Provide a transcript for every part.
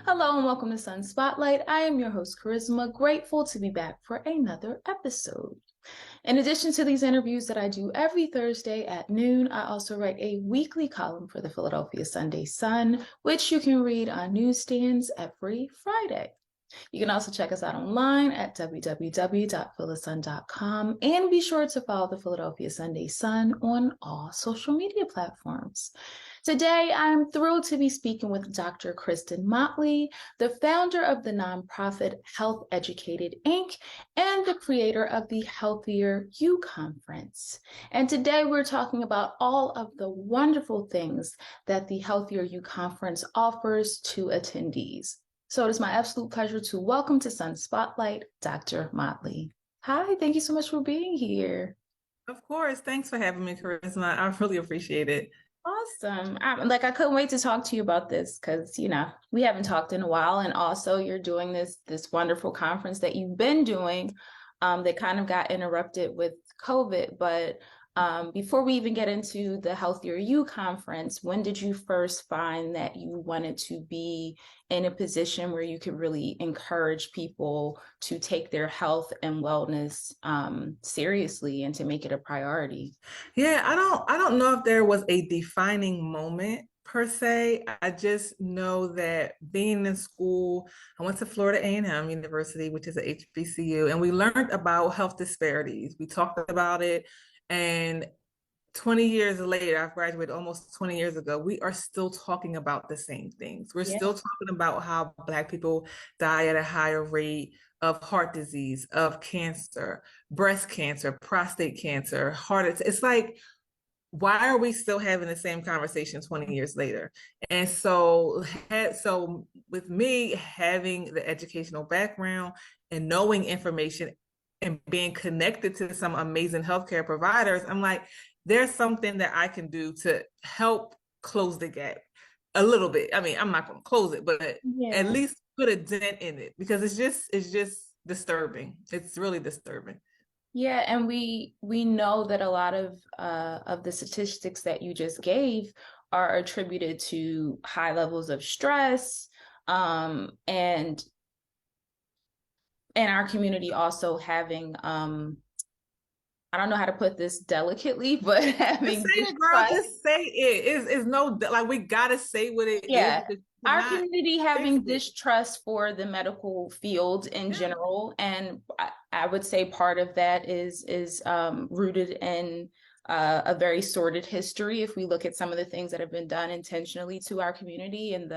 Hello and welcome to Sun Spotlight. I am your host, Charisma, grateful to be back for another episode. In addition to these interviews that I do every Thursday at noon, I also write a weekly column for the Philadelphia Sunday Sun, which you can read on newsstands every Friday. You can also check us out online at www.philasun.com and be sure to follow the Philadelphia Sunday Sun on all social media platforms. Today, I'm thrilled to be speaking with Dr. Kristin Motley, the founder of the nonprofit Health Educated Inc. and the creator of the Healthier You Conference. And today we're talking about all of the wonderful things that the Healthier You Conference offers to attendees. So it is my absolute pleasure to welcome to Sun Spotlight, Dr. Motley. Hi, thank you so much for being here. Of course. Thanks for having me, Charisma. I really appreciate it. Awesome. I couldn't wait to talk to you about this because, we haven't talked in a while. And also you're doing this wonderful conference that you've been doing that kind of got interrupted with COVID. But before we even get into the Healthier You conference, when did you first find that you wanted to be in a position where you could really encourage people to take their health and wellness seriously and to make it a priority? Yeah, I don't know if there was a defining moment per se. I just know that being in school, I went to Florida A&M University, which is a HBCU, and we learned about health disparities. We talked about it, and 20 years later, I've graduated almost 20 years ago, we are still talking about the same things. We're still talking about how Black people die at a higher rate of heart disease, of cancer, breast cancer, prostate cancer, heart attack. It's like, why are we still having the same conversation 20 years later? And so with me having the educational background and knowing information and being connected to some amazing healthcare providers, I'm like, there's something that I can do to help close the gap a little bit. I mean, I'm not going to close it, but at least put a dent in it because it's just disturbing. It's really disturbing. Yeah, and we know that a lot of the statistics that you just gave are attributed to high levels of stress, and our community also having I don't know how to put this delicately, but having just say it, girl. Just say it. It's no like we gotta say what it is. Our community having distrust for the medical field in general, and I would say part of that is rooted in a very sordid history. If we look at some of the things that have been done intentionally to our community and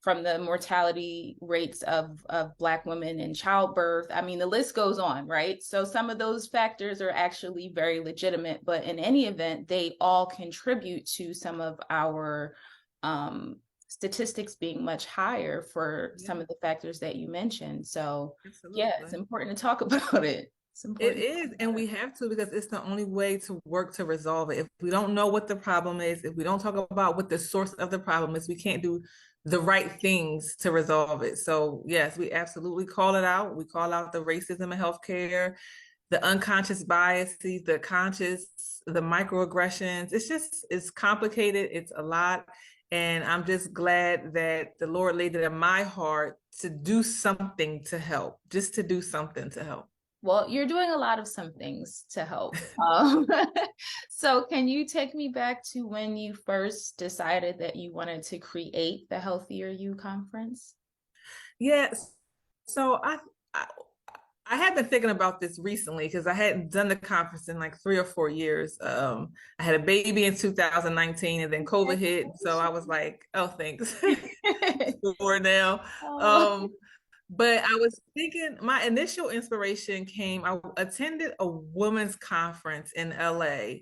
from the mortality rates of Black women in childbirth. I mean, the list goes on, right? So some of those factors are actually very legitimate, but in any event, they all contribute to some of our statistics being much higher for some of the factors that you mentioned. So it's important to talk about it. It is, and we have to because it's the only way to work to resolve it. If we don't know what the problem is, if we don't talk about what the source of the problem is, we can't do the right things to resolve it. So yes, we absolutely call it out. We call out the racism in healthcare, the unconscious biases, the conscious, the microaggressions. It's complicated. It's a lot. And I'm just glad that the Lord laid it in my heart to do something to help, just to do something to help. Well, you're doing a lot of some things to help. So can you take me back to when you first decided that you wanted to create the Healthier You Conference? Yes. So I had been thinking about this recently because I hadn't done the conference in like 3 or 4 years. I had a baby in 2019 and then COVID hit. So I was like, oh, thanks. For now. But I was thinking my initial inspiration came, I attended a women's conference in LA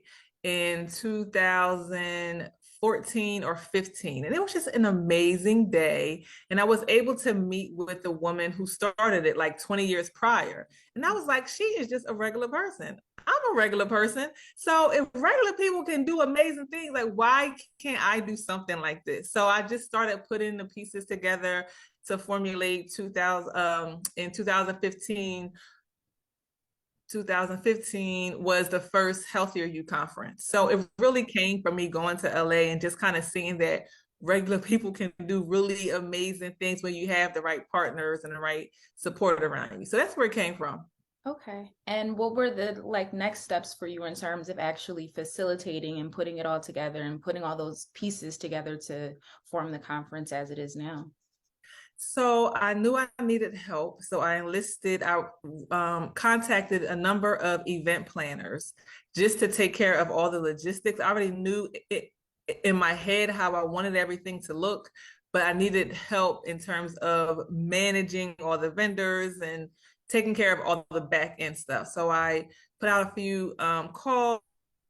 in 2014 or 15. And it was just an amazing day. And I was able to meet with the woman who started it like 20 years prior. And I was like, she is just a regular person. I'm a regular person. So if regular people can do amazing things, like why can't I do something like this? So I just started putting the pieces together to formulate 2015 was the first Healthier You conference. So it really came from me going to LA and just kind of seeing that regular people can do really amazing things when you have the right partners and the right support around you. So that's where it came from. Okay. And what were the like next steps for you in terms of actually facilitating and putting it all together and putting all those pieces together to form the conference as it is now? So I knew I needed help. So I contacted a number of event planners just to take care of all the logistics. I already knew it in my head how I wanted everything to look, but I needed help in terms of managing all the vendors and taking care of all the back end stuff. So I put out a few calls.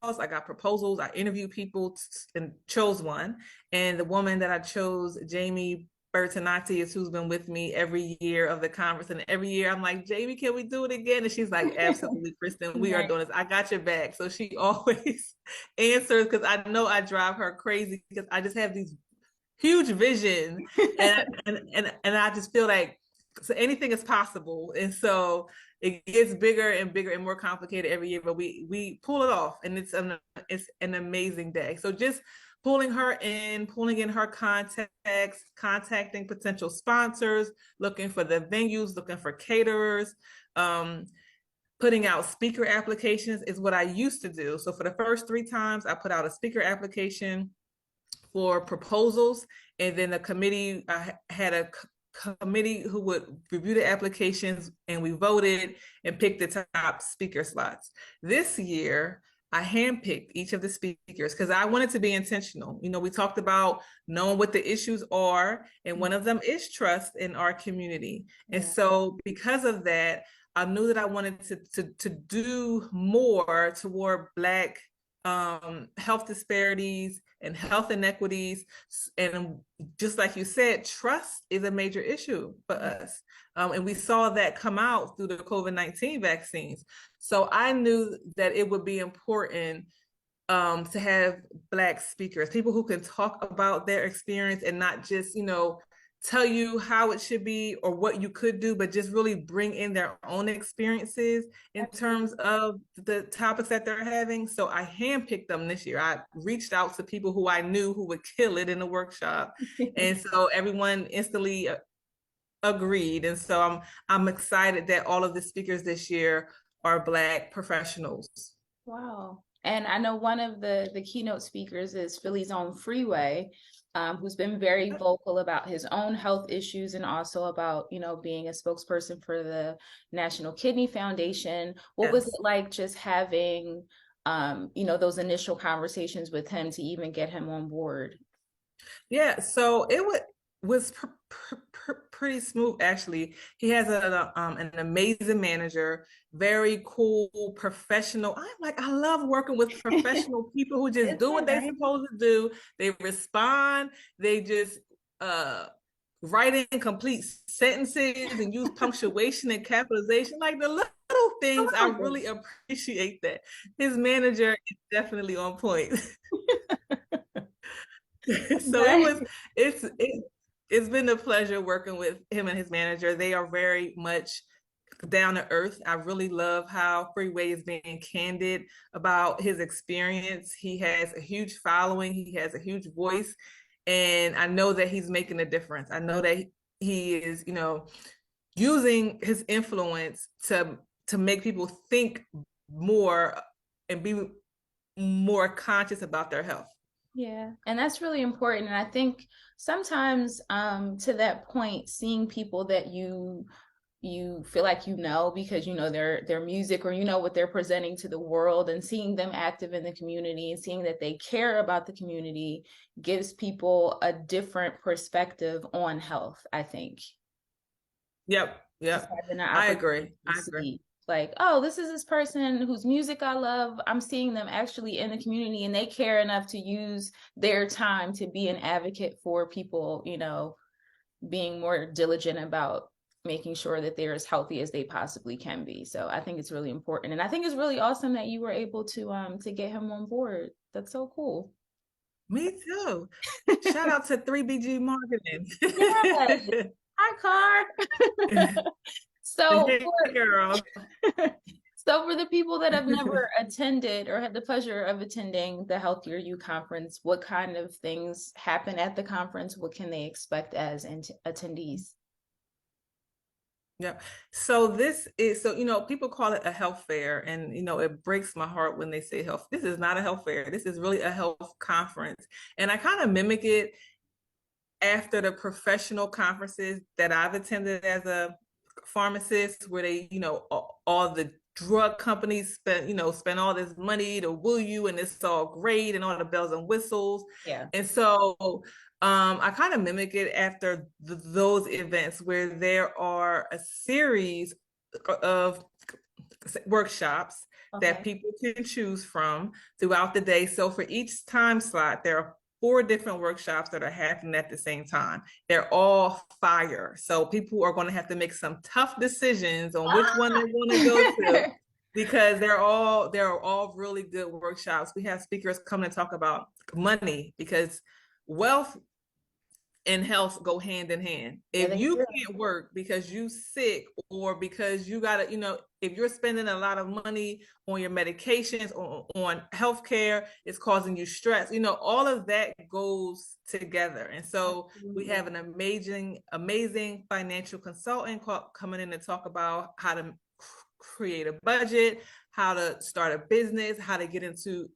I got proposals. I interviewed people and chose one. And the woman that I chose, Jamie Bertinati, is who's been with me every year of the conference. And every year I'm like, Jamie, can we do it again? And she's like, absolutely, Kristin, we are doing this. I got your back. So she always answers because I know I drive her crazy because I just have these huge vision and I just feel like so anything is possible. And so it gets bigger and bigger and more complicated every year, but we pull it off, and it's an amazing day. So just pulling in her contacts, contacting potential sponsors, looking for the venues, looking for caterers, putting out speaker applications is what I used to do. So for the first 3 times, I put out a speaker application for proposals, and then I had a committee who would review the applications, and we voted and picked the top speaker slots. This year, I handpicked each of the speakers because I wanted to be intentional. You know, we talked about knowing what the issues are, and one of them is trust in our community. And so because of that, I knew that I wanted to do more toward Black health disparities and health inequities. And just like you said, trust is a major issue for us. And we saw that come out through the COVID-19 vaccines. So I knew that it would be important to have Black speakers, people who can talk about their experience and not just, tell you how it should be or what you could do, but just really bring in their own experiences in terms of the topics that they're having. So I handpicked them this year. I reached out to people who I knew who would kill it in the workshop. And so everyone instantly agreed. And so I'm excited that all of the speakers this year are Black professionals. Wow. And I know one of the keynote speakers is Philly's own Freeway, who's been very vocal about his own health issues and also about, being a spokesperson for the National Kidney Foundation. What was it like just having, those initial conversations with him to even get him on board? Yeah, so it was pretty smooth, actually. He has an amazing manager, very cool, professional. I love working with professional people who just do what they're supposed to do. They respond. They just write in complete sentences and use punctuation and capitalization, like the little things. I really appreciate that. His manager is definitely on point. So it's been a pleasure working with him and his manager. They are very much down to earth. I really love how Freeway is being candid about his experience. He has a huge following. He has a huge voice. And I know that he's making a difference. I know that he is, using his influence to make people think more and be more conscious about their health. Yeah, and that's really important. And I think sometimes to that point, seeing people that you feel like because their music or what they're presenting to the world, and seeing them active in the community and seeing that they care about the community gives people a different perspective on health, I think. Yep. I agree. Like, oh, this is this person whose music I love. I'm seeing them actually in the community, and they care enough to use their time to be an advocate for people, being more diligent about making sure that they're as healthy as they possibly can be. So I think it's really important. And I think it's really awesome that you were able to get him on board. That's so cool. Me too. Shout out to 3BG Marketing. Yes. Hi, Car. So hey, girl. So for the people that have never attended or had the pleasure of attending the Healthier You conference, what kind of things happen at the conference? What can they expect as attendees? Yeah. So this is, so, people call it a health fair, and, it breaks my heart when they say health. This is not a health fair. This is really a health conference. And I kind of mimic it after the professional conferences that I've attended as a pharmacist, where they, all the drug companies spend all this money to woo you, and it's all great and all the bells and whistles. Yeah. And so I kind of mimic it after those events where there are a series of workshops that people can choose from throughout the day. So for each time slot, there are 4 different workshops that are happening at the same time. They're all fire. So people are going to have to make some tough decisions on which one they want to go to, because they're all really good workshops. We have speakers coming to talk about money, because wealth and health go hand in hand. If you can't work because you sick, or because you gotta, if you're spending a lot of money on your medications, on healthcare, it's causing you stress. All of that goes together. And so we have an amazing financial consultant coming in to talk about how to create a budget, how to start a business, how to get into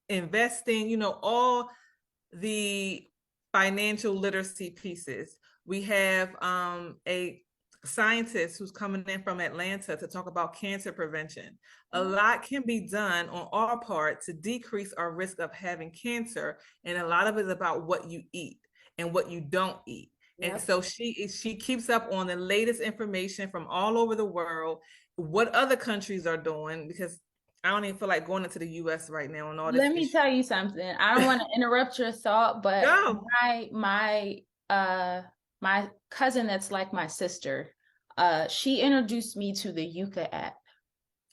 investing, all the financial literacy pieces. We have a scientist who's coming in from Atlanta to talk about cancer prevention. A lot can be done on our part to decrease our risk of having cancer, and a lot of it is about what you eat and what you don't eat. Yep. And so she keeps up on the latest information from all over the world, what other countries are doing, because I don't even feel like going into the US right now and all this. Let me tell you something. I don't want to interrupt your thought, but no. my cousin that's like my sister, she introduced me to the Yuka app.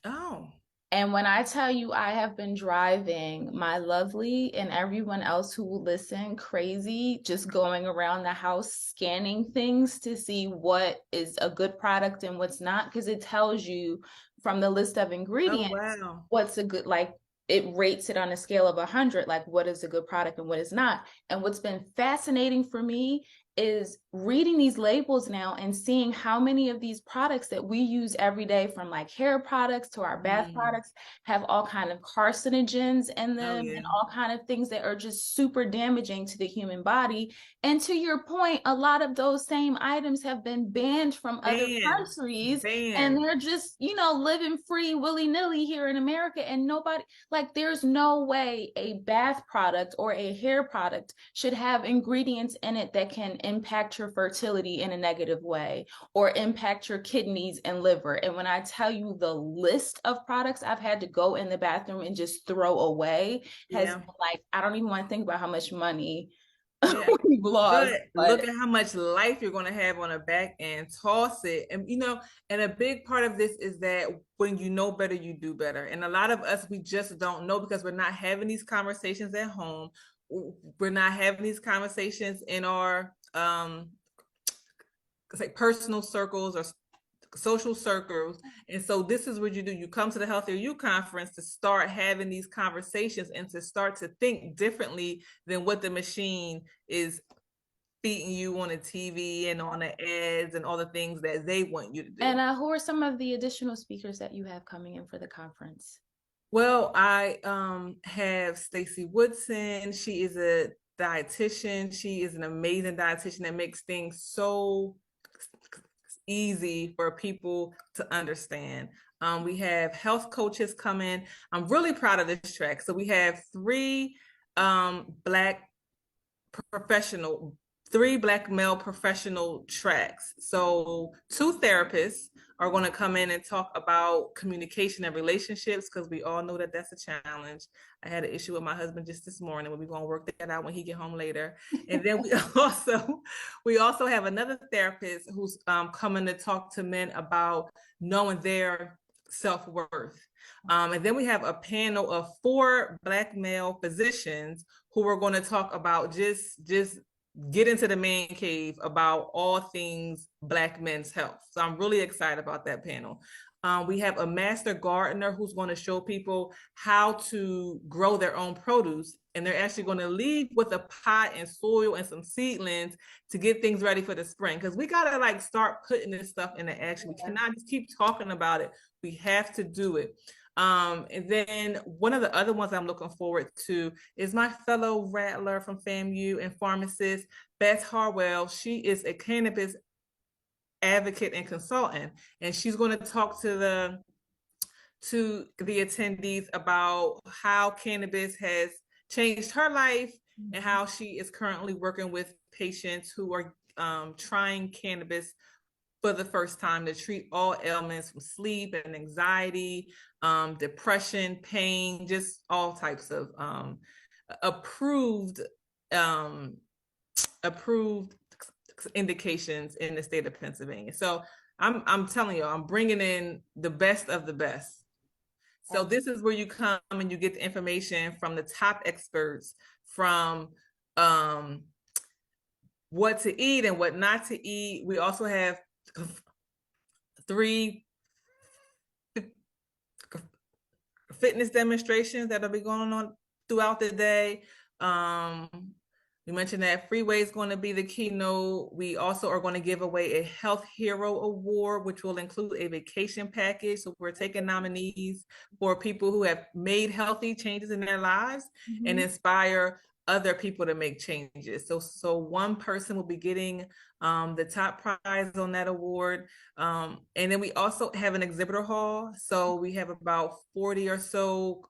Oh. And when I tell you, I have been driving my lovely and everyone else who will listen crazy, just going around the house scanning things to see what is a good product and what's not, because it tells you from the list of ingredients, what's a good, like, it rates it on a scale of 100, like what is a good product and what is not. And what's been fascinating for me is reading these labels now and seeing how many of these products that we use every day, from like hair products to our bath products, have all kind of carcinogens in them and all kind of things that are just super damaging to the human body. And to your point, a lot of those same items have been banned from other countries, and they're just, living free willy-nilly here in America. And nobody, like, there's no way a bath product or a hair product should have ingredients in it that can impact your fertility in a negative way or impact your kidneys and liver. And when I tell you the list of products I've had to go in the bathroom and just throw away has been like, I don't even want to think about how much money we've lost. But look at how much life you're going to have on the back end. Toss it. And, and a big part of this is that when you know better, you do better. And a lot of us, we just don't know, because we're not having these conversations at home. We're not having these conversations in our personal circles or social circles. And so this is what you do. You come to the Healthier You conference to start having these conversations and to start to think differently than what the machine is feeding you on the TV and on the ads and all the things that they want you to do. And who are some of the additional speakers that you have coming in for the conference? Well, I have Stacey Woodson. She is a dietitian. She is an amazing dietitian that makes things so easy for people to understand. We have health coaches come in. I'm really proud of this track. So we have 3 Black male professional tracks. So 2 therapists are going to come in and talk about communication and relationships, because we all know that that's a challenge. I had an issue with my husband just this morning, but we're going to work that out when he get home later. And then we also have another therapist who's coming to talk to men about knowing their self-worth. And then we have a panel of 4 Black male physicians who are going to talk about just get into the man cave about all things Black men's health. So I'm really excited about that panel. We have a master gardener who's going to show people how to grow their own produce. And they're actually going to leave with a pot and soil and some seedlings to get things ready for the spring. Because we got to like start putting this stuff into action. We cannot just keep talking about it. We have to do it. And then one of the other ones I'm looking forward to is my fellow Rattler from FAMU and pharmacist, Beth Harwell. She is a cannabis advocate and consultant, and she's going to talk to the attendees about how cannabis has changed her life and how she is currently working with patients who are trying cannabis for the first time to treat all ailments from sleep and anxiety, depression, pain, just all types of approved approved indications in the state of Pennsylvania. So I'm telling you, I'm bringing in the best of the best. So this is where you come and you get the information from the top experts, from what to eat and what not to eat. We also have 3 fitness demonstrations that'll be going on throughout the day. We mentioned that Freeway is going to be the keynote. We also are going to give away a Health Hero Award, which will include a vacation package. So we're taking nominees for people who have made healthy changes in their lives and inspire other people to make changes. So one person will be getting the top prize on that award. And then we also have an exhibitor hall. So we have about 40 or so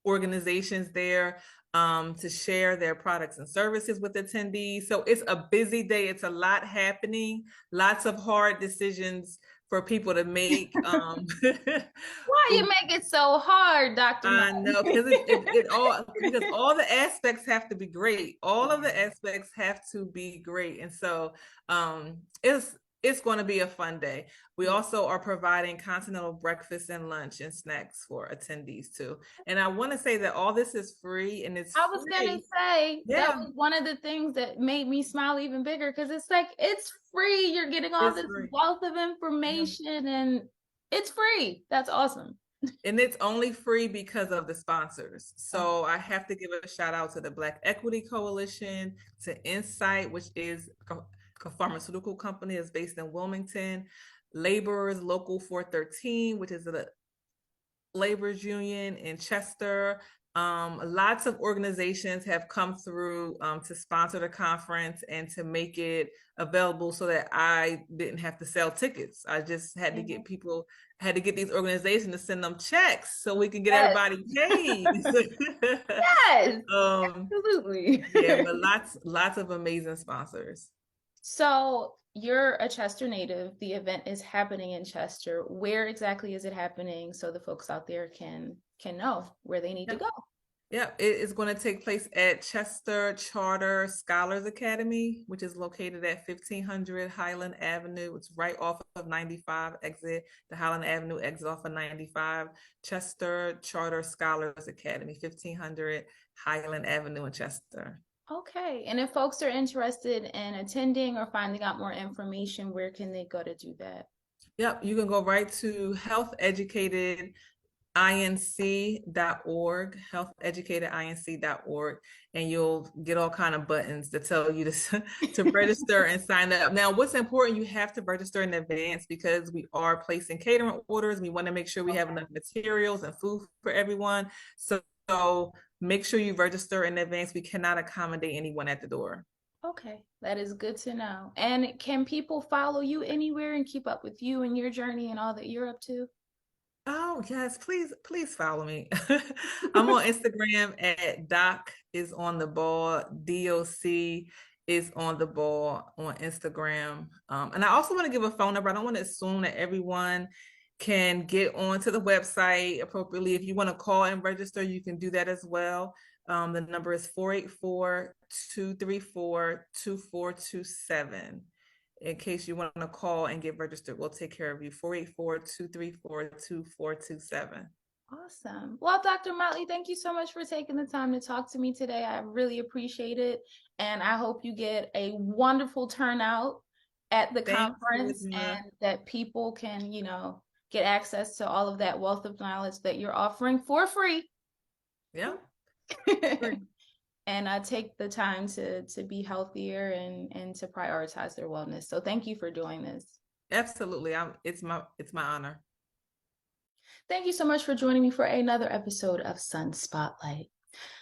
organizations there to share their products and services with attendees. So it's a busy day. It's a lot happening, lots of hard decisions for people to make. Why you make it so hard, Dr. I know, because because all the aspects have to be great. All of the aspects have to be great. And so it's going to be a fun day. We also are providing continental breakfast and lunch and snacks for attendees too. And I want to say that all this is free, and it's I was gonna say that was one of the things that made me smile even bigger, because it's like, it's free. You're getting all this wealth of information and it's free. That's awesome. And it's only free because of the sponsors. So I have to give a shout out to the Black Equity Coalition, to Insight, which is a pharmaceutical company that's based in Wilmington, Laborers Local 413, which is a laborers union in Chester. Lots of organizations have come through to sponsor the conference and to make it available so that I didn't have to sell tickets. I just had to get people, had to get these organizations to send them checks so we can get everybody paid. Yes, absolutely. Yeah, but lots of amazing sponsors. So you're a Chester native. The event is happening in Chester. Where exactly is it happening, so the folks out there can know where they need to go? Yeah, it is going to take place at Chester Charter Scholars Academy, which is located at 1500 Highland Avenue. It's right off of 95 exit, the Highland Avenue exit off of 95. Chester Charter Scholars Academy, 1500 Highland Avenue in Chester. Okay. And if folks are interested in attending or finding out more information, where can they go to do that? Yep, you can go right to healtheducatedinc.org, and you'll get all kind of buttons to tell you to register and sign up. Now, what's important, you have to register in advance because we are placing catering orders. We want to make sure we have enough materials and food for everyone. So make sure you register in advance. We cannot accommodate anyone at the door. Okay, that is good to know. And can people follow you anywhere and keep up with you and your journey and all that you're up to? Oh, yes, please follow me. I'm on Instagram at Doc is on the ball, DOC is on the ball on Instagram. And I also want to give a phone number. I don't want to assume that everyone can get onto the website appropriately. If you want to call and register, you can do that as well. The number is 484-234-2427. In case you want to call and get registered, we'll take care of you. 484-234-2427. Awesome. Well, Dr. Motley, thank you so much for taking the time to talk to me today. I really appreciate it. And I hope you get a wonderful turnout at the conference and that people can, get access to all of that wealth of knowledge that you're offering for free. Yeah. And take the time to be healthier and to prioritize their wellness. So thank you for doing this. Absolutely. It's my honor. Thank you so much for joining me for another episode of Sun Spotlight.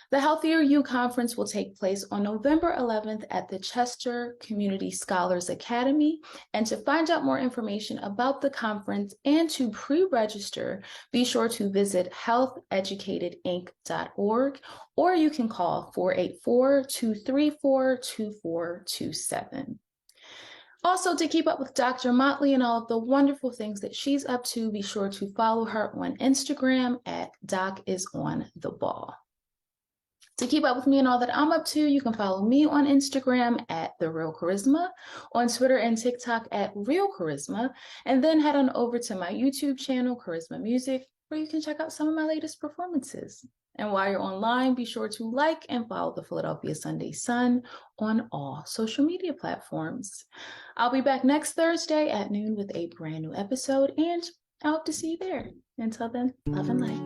The Healthier You Conference will take place on November 11th at the Chester Community Scholars Academy. And to find out more information about the conference and to pre-register, be sure to visit healtheducatedinc.org, or you can call 484-234-2427. Also, to keep up with Dr. Motley and all of the wonderful things that she's up to, be sure to follow her on Instagram at DocIsOnTheBall. To keep up with me and all that I'm up to, you can follow me on Instagram at The Real Charisma, on Twitter and TikTok at Real Charisma, and then head on over to my YouTube channel, Charisma Music, where you can check out some of my latest performances. And while you're online, be sure to like and follow the Philadelphia Sunday Sun on all social media platforms. I'll be back next Thursday at noon with a brand new episode, and I hope to see you there. Until then, love and light.